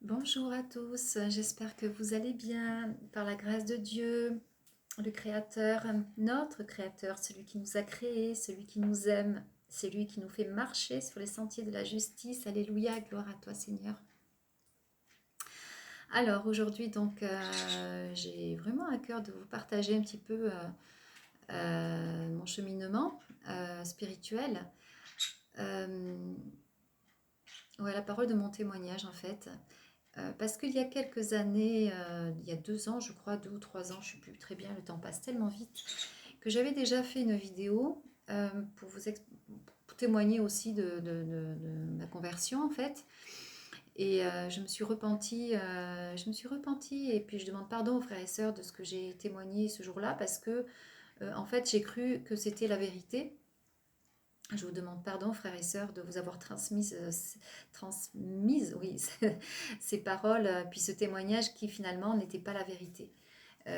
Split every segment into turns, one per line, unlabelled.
Bonjour à tous, j'espère que vous allez bien par la grâce de Dieu, le Créateur, notre Créateur, celui qui nous a créés, celui qui nous aime, celui qui nous fait marcher sur les sentiers de la justice. Alléluia, gloire à toi Seigneur. Alors aujourd'hui donc j'ai vraiment à cœur de vous partager un petit peu mon cheminement spirituel. Ouais, la parole de mon témoignage en fait. Parce qu'il y a quelques années, il y a 2 ans, je crois, 2 ou 3 ans, je ne sais plus très bien, le temps passe tellement vite, que j'avais déjà fait une vidéo pour pour témoigner aussi de ma conversion en fait. Et je me suis repentie et puis je demande pardon aux frères et sœurs de ce que j'ai témoigné ce jour-là parce que en fait j'ai cru que c'était la vérité. Je vous demande pardon, frères et sœurs, de vous avoir transmise oui, ces paroles, puis ce témoignage qui finalement n'était pas la vérité.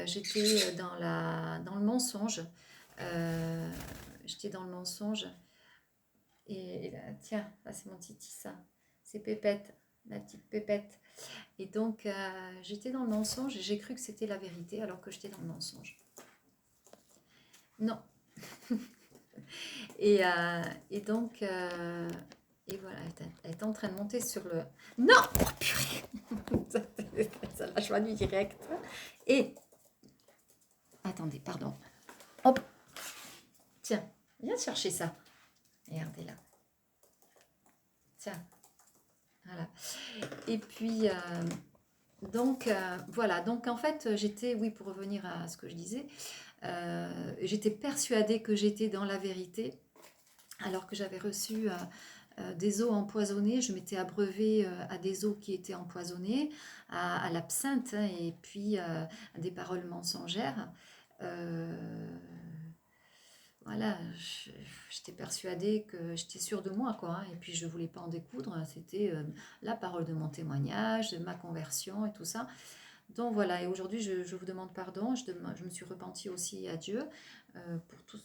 J'étais dans le mensonge. Euh, J'étais dans le mensonge. Et là, tiens, là, c'est mon titi, ça. C'est Pépette, ma petite Pépette. Et donc, j'étais dans le mensonge et j'ai cru que c'était la vérité alors que j'étais dans le mensonge. Non. Et donc, et voilà, elle est en train de monter sur le... Non. Oh, purée. Ça l'a choisi direct. Et... Attendez, pardon. Hop. Tiens, viens chercher ça. Regardez là. Tiens, voilà. Et puis, voilà. Donc, en fait, j'étais, oui, pour revenir à ce que je disais, j'étais persuadée que j'étais dans la vérité, alors que j'avais reçu des eaux empoisonnées. Je m'étais abreuvée à des eaux qui étaient empoisonnées, à l'absinthe, hein, et puis à des paroles mensongères. Euh, voilà, j'étais persuadée que j'étais sûre de moi, quoi, hein, et puis je voulais pas en découdre. C'était la parole de mon témoignage, de ma conversion et tout ça. Donc voilà, et aujourd'hui je vous demande pardon. Je me suis repentie aussi à Dieu pour tout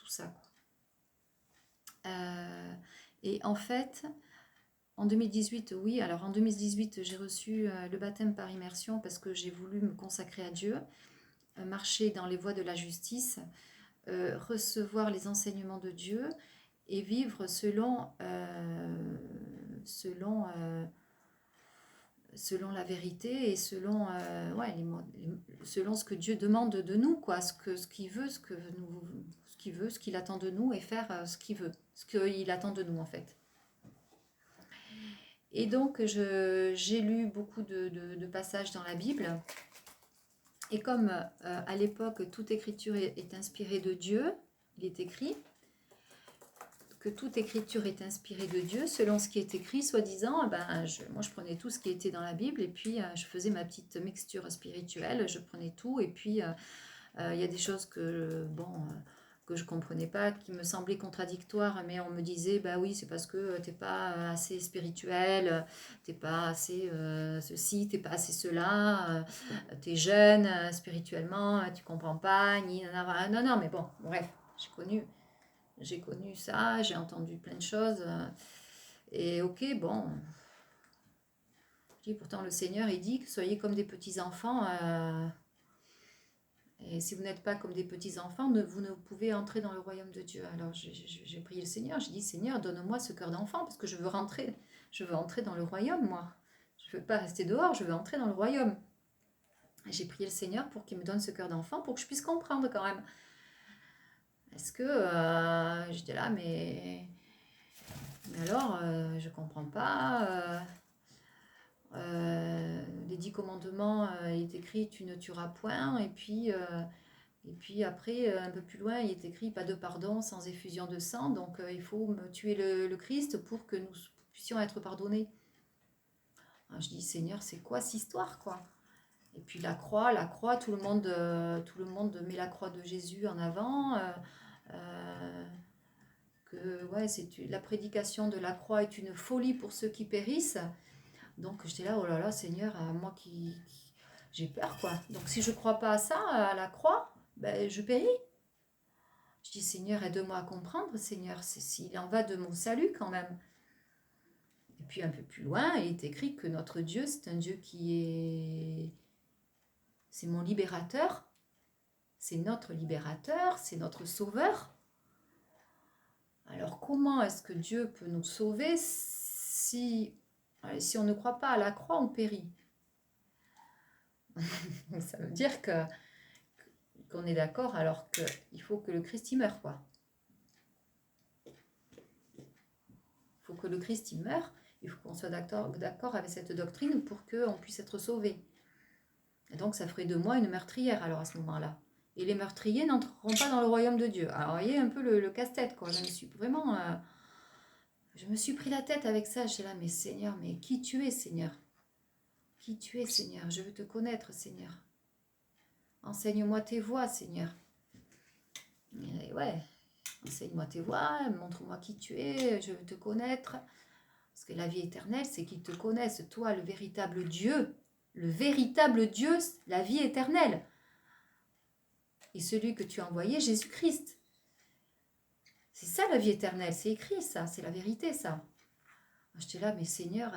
ça, quoi. Euh, et en fait, en 2018, oui, alors en 2018, j'ai reçu le baptême par immersion parce que j'ai voulu me consacrer à Dieu, marcher dans les voies de la justice, recevoir les enseignements de Dieu et vivre selon la vérité et ouais, selon ce que Dieu demande de nous, quoi, ce qu'il veut, ce qu'il veut, ce qu'il attend de nous et faire ce qu'il veut, ce qu'il attend de nous en fait. Et donc j'ai lu beaucoup de passages dans la Bible. Et comme à l'époque toute écriture est inspirée de Dieu, il est écrit que toute écriture est inspirée de Dieu, selon ce qui est écrit, soi-disant, moi je prenais tout ce qui était dans la Bible et puis je faisais ma petite mixture spirituelle, je prenais tout et puis il y a des choses que je comprenais pas, qui me semblaient contradictoires, mais on me disait, bah oui, c'est parce que t'es pas assez spirituel, t'es pas assez ceci, t'es pas assez cela, t'es jeune spirituellement, tu comprends pas, ni nanana. Non, non, mais bon, bref, j'ai connu ça, j'ai entendu plein de choses, et ok, bon, je dis pourtant le Seigneur, il dit que soyez comme des petits enfants. Et si vous n'êtes pas comme des petits-enfants, vous ne pouvez entrer dans le royaume de Dieu. Alors j'ai prié le Seigneur, j'ai dit Seigneur, donne-moi ce cœur d'enfant parce que je veux entrer dans le royaume, moi. Je ne veux pas rester dehors, je veux entrer dans le royaume. J'ai prié le Seigneur pour qu'il me donne ce cœur d'enfant pour que je puisse comprendre quand même. Est-ce que j'étais là, mais alors, je comprends pas. Les 10 commandements, il est écrit tu ne tueras point, et puis après, un peu plus loin, il est écrit pas de pardon sans effusion de sang. Donc il faut me tuer le Christ pour que nous puissions être pardonnés. Alors, je dis Seigneur, c'est quoi cette histoire, quoi? Et puis la croix, tout le monde met la croix de Jésus en avant. Que ouais, la prédication de la croix est une folie pour ceux qui périssent. Donc j'étais là, oh là là, Seigneur, moi j'ai peur, quoi. Donc si je crois pas à ça, à la croix, ben, je péris. Je dis, Seigneur, aide-moi à comprendre, Seigneur, s'il en va de mon salut quand même. Et Et puis un peu plus loin, il est écrit que notre Dieu, c'est un Dieu qui est... C'est mon libérateur, c'est notre libérateur, c'est notre sauveur. Alors comment est-ce que Dieu peut nous sauver si on ne croit pas à la croix, on périt? Ça veut dire qu'on est d'accord alors qu'il faut que le Christ y meure, quoi. Il faut que le Christ y meure, il faut qu'on soit d'accord avec cette doctrine pour qu'on puisse être sauvé. Et donc ça ferait de moi une meurtrière alors à ce moment-là. Et les meurtriers n'entreront pas dans le royaume de Dieu. Alors vous voyez un peu le casse-tête, quoi. Je me suis pris la tête avec ça. J'étais là, mais Seigneur, mais qui tu es, Seigneur? Qui tu es, Seigneur? Je veux te connaître, Seigneur. Enseigne-moi tes voies, Seigneur. Et ouais, enseigne-moi tes voies, montre-moi qui tu es, je veux te connaître. Parce que la vie éternelle, c'est qu'ils te connaissent, toi, le véritable Dieu, la vie éternelle. Et celui que tu as envoyé, Jésus-Christ. C'est ça la vie éternelle, c'est écrit ça, c'est la vérité ça. J'étais là, mais Seigneur,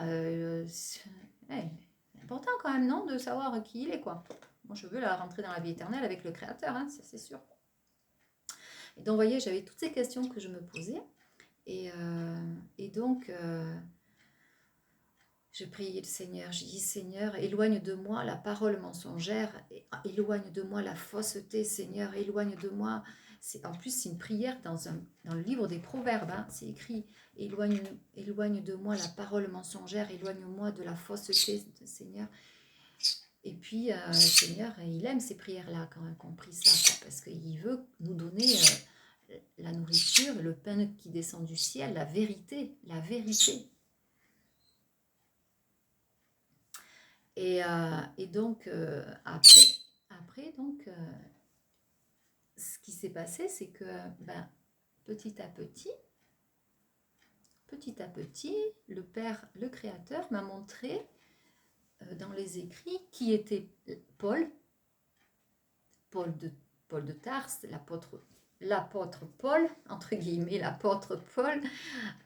c'est important quand même, non, de savoir qui il est, quoi. Moi, je veux rentrer dans la vie éternelle avec le Créateur, hein, ça c'est sûr. Et donc, vous voyez, j'avais toutes ces questions que je me posais. Et donc, je priais le Seigneur. Je dis, Seigneur, éloigne de moi la parole mensongère, éloigne de moi la fausseté, Seigneur, éloigne de moi. En plus, c'est une prière dans le livre des Proverbes, hein, c'est écrit, éloigne de moi la parole mensongère, éloigne-moi de la fausseté, Seigneur. Et puis, le Seigneur, il aime ces prières-là quand on a compris ça, quoi, parce qu'il veut nous donner la nourriture, le pain qui descend du ciel, la vérité, la vérité. Et donc, après donc, ce qui s'est passé, c'est que petit à petit, le Père, le Créateur, m'a montré dans les écrits qui était Paul de Tarse, l'apôtre Paul, entre guillemets, l'apôtre Paul,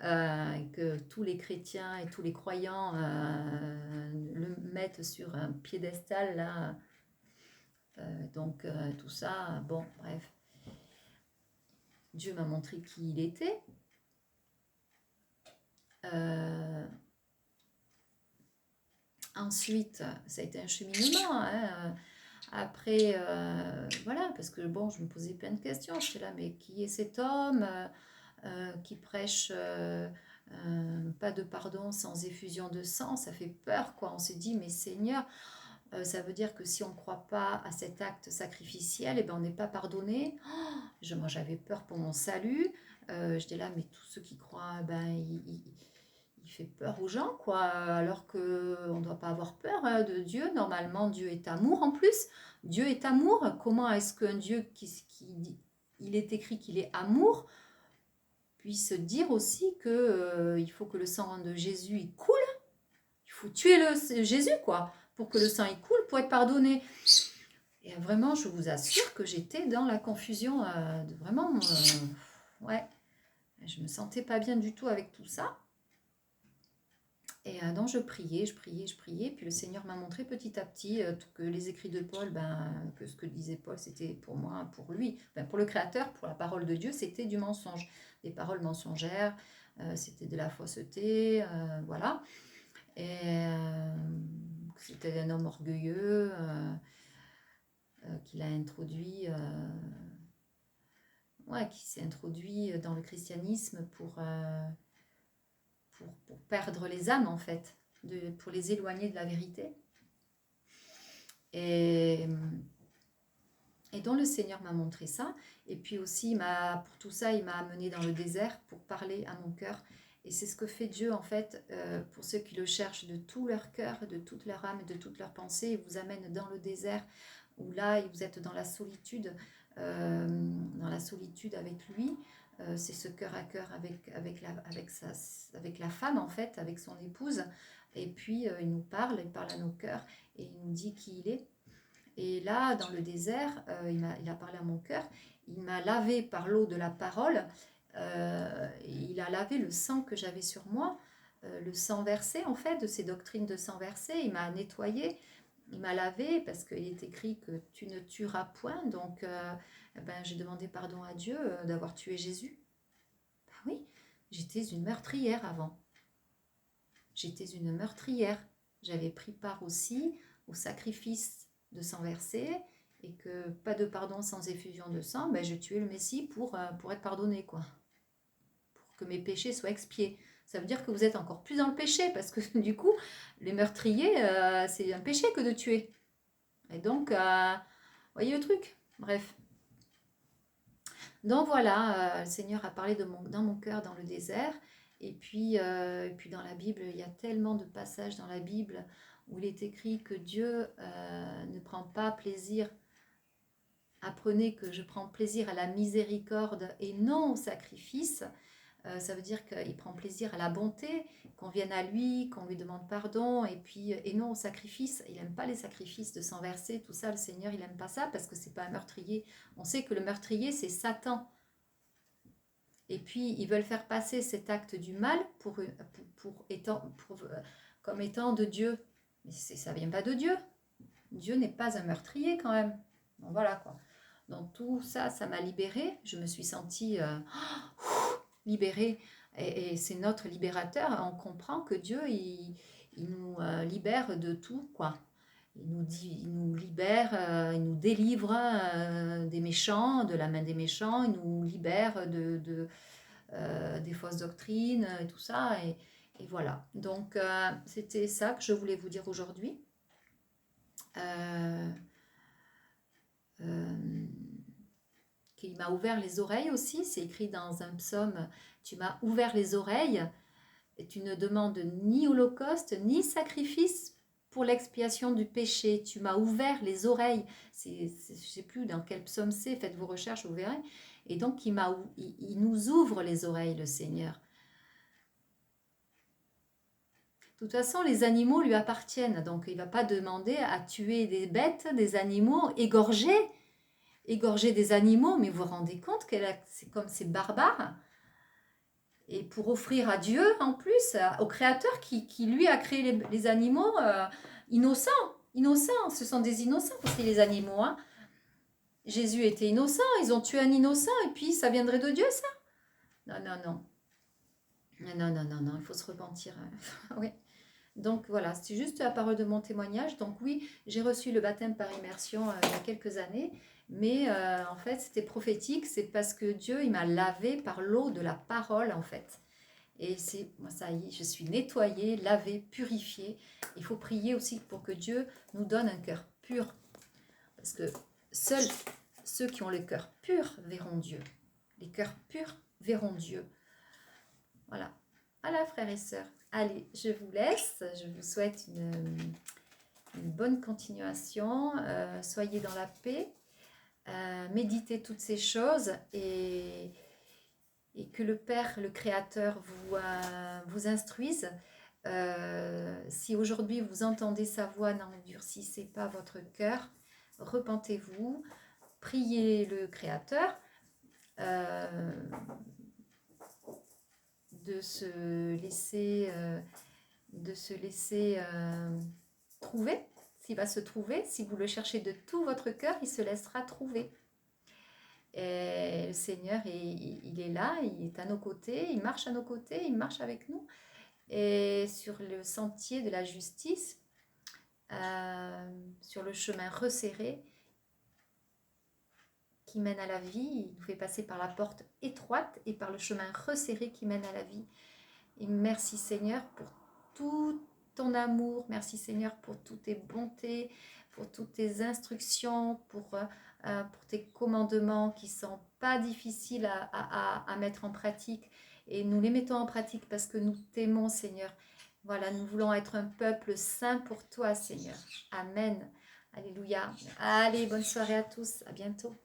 que tous les chrétiens et tous les croyants le mettent sur un piédestal, là. Donc, tout ça, bon, bref. Dieu m'a montré qui il était. Ensuite, ça a été un cheminement, hein. Après, voilà, parce que bon, je me posais plein de questions. J'étais là, mais qui est cet homme qui prêche pas de pardon sans effusion de sang? Ça fait peur, quoi. On s'est dit, mais Seigneur, ça veut dire que si on ne croit pas à cet acte sacrificiel, eh ben, on n'est pas pardonné. Moi, j'avais peur pour mon salut. J'étais là, mais tous ceux qui croient, il fait peur aux gens, quoi, alors qu'on ne doit pas avoir peur de Dieu. Normalement, Dieu est amour en plus. Dieu est amour. Comment est-ce qu'un Dieu il est écrit qu'il est amour, puisse dire aussi que il faut que le sang de Jésus il coule. Il faut tuer Jésus, quoi, pour que le sang il coule, pour être pardonné. Et vraiment, je vous assure que j'étais dans la confusion. Vraiment, ouais, je me sentais pas bien du tout avec tout ça. Et donc je priais. Puis le Seigneur m'a montré petit à petit que les écrits de Paul, que ce que disait Paul, c'était pour moi, pour lui, pour le Créateur, pour la parole de Dieu, c'était du mensonge. Des paroles mensongères, c'était de la fausseté, voilà. Et c'était un homme orgueilleux qu'il a introduit, qui s'est introduit dans le christianisme pour perdre les âmes, en fait, pour les éloigner de la vérité. Et donc le Seigneur m'a montré ça. Et puis aussi, pour tout ça, il m'a amené dans le désert pour parler à mon cœur. Et c'est ce que fait Dieu, en fait, pour ceux qui le cherchent de tout leur cœur, de toute leur âme, de toute leur pensée. Il vous amène dans le désert, où là, vous êtes dans la solitude avec lui. C'est ce cœur à cœur avec la femme, en fait, avec son épouse. Et puis, il parle à nos cœurs et il nous dit qui il est. Et là, dans le désert, il a parlé à mon cœur. Il m'a lavé par l'eau de la parole. Il a lavé le sang que j'avais sur moi. le sang versé, en fait, de ces doctrines de sang versé. Il m'a nettoyé, il m'a lavé, parce qu'il est écrit que tu ne tueras point. Donc, j'ai demandé pardon à Dieu d'avoir tué Jésus. Ben oui, j'étais une meurtrière avant. J'étais une meurtrière. J'avais pris part aussi au sacrifice de sang versé, et que pas de pardon sans effusion de sang, je tuais le Messie pour être pardonné, quoi. Pour que mes péchés soient expiés. Ça veut dire que vous êtes encore plus dans le péché, parce que du coup, les meurtriers, c'est un péché que de tuer. Et donc, voyez le truc. Bref. Donc voilà, le Seigneur a parlé dans mon cœur dans le désert. Et puis dans la Bible, il y a tellement de passages dans la Bible où il est écrit que Dieu ne prend pas plaisir. Apprenez que je prends plaisir à la miséricorde et non au sacrifice. Ça veut dire qu'il prend plaisir à la bonté, qu'on vienne à lui, qu'on lui demande pardon, et non au sacrifice. Il n'aime pas les sacrifices de sang versé, tout ça, le Seigneur, il n'aime pas ça, parce que c'est pas un meurtrier. On sait que le meurtrier, c'est Satan. Et puis, ils veulent faire passer cet acte du mal comme étant de Dieu. Mais ça vient pas de Dieu. Dieu n'est pas un meurtrier, quand même. Bon, voilà, quoi. Donc, tout ça, ça m'a libérée. Je me suis sentie libérée. Et c'est notre libérateur. On comprend que Dieu, il nous libère de tout, quoi. Il nous libère, il nous délivre des méchants, de la main des méchants. Il nous libère des fausses doctrines et tout ça. Et voilà. Donc, c'était ça que je voulais vous dire aujourd'hui. Qu'il m'a ouvert les oreilles aussi. C'est écrit dans un psaume, tu m'as ouvert les oreilles et tu ne demandes ni holocauste ni sacrifice pour l'expiation du péché. Tu m'as ouvert les oreilles. Je ne sais plus dans quel psaume c'est, faites vos recherches, vous verrez. Et donc il nous ouvre les oreilles, le Seigneur. De toute façon, les animaux lui appartiennent, donc il ne va pas demander à tuer des bêtes, des animaux, égorger des animaux, mais vous vous rendez compte que c'est comme c'est barbare. Et pour offrir à Dieu, en plus, au Créateur qui lui a créé les animaux innocents. Innocents, ce sont des innocents aussi les animaux. Hein. Jésus était innocent, ils ont tué un innocent et puis ça viendrait de Dieu, ça? Non, non, non. Non, il faut se repentir. Oui. Donc voilà, c'est juste la parole de mon témoignage. Donc oui, j'ai reçu le baptême par immersion il y a quelques années, mais en fait c'était prophétique, c'est parce que Dieu il m'a lavé par l'eau de la parole en fait. Et moi ça y est, je suis nettoyée, lavée, purifiée. Il faut prier aussi pour que Dieu nous donne un cœur pur, parce que seuls ceux qui ont le cœur pur verront Dieu. Les cœurs purs verront Dieu. Voilà. Voilà, frères et sœurs. Allez, je vous laisse. Je vous souhaite une bonne continuation. Soyez dans la paix. Méditez toutes ces choses et que le Père, le Créateur, vous instruise. Si aujourd'hui vous entendez sa voix, n'endurcissez pas votre cœur. Repentez-vous. Priez le Créateur. De se laisser trouver. S'il va se trouver, si vous le cherchez de tout votre cœur, il se laissera trouver. Et le Seigneur, il est là, il est à nos côtés, il marche à nos côtés, il marche avec nous. Et sur le sentier de la justice, sur le chemin resserré qui mène à la vie, il nous fait passer par la porte étroite et par le chemin resserré qui mène à la vie. Et merci Seigneur pour tout ton amour, merci Seigneur pour toutes tes bontés, pour toutes tes instructions, pour tes commandements qui ne sont pas difficiles à mettre en pratique. Et nous les mettons en pratique parce que nous t'aimons Seigneur. Voilà, nous voulons être un peuple saint pour toi Seigneur. Amen. Alléluia. Allez, bonne soirée à tous. À bientôt.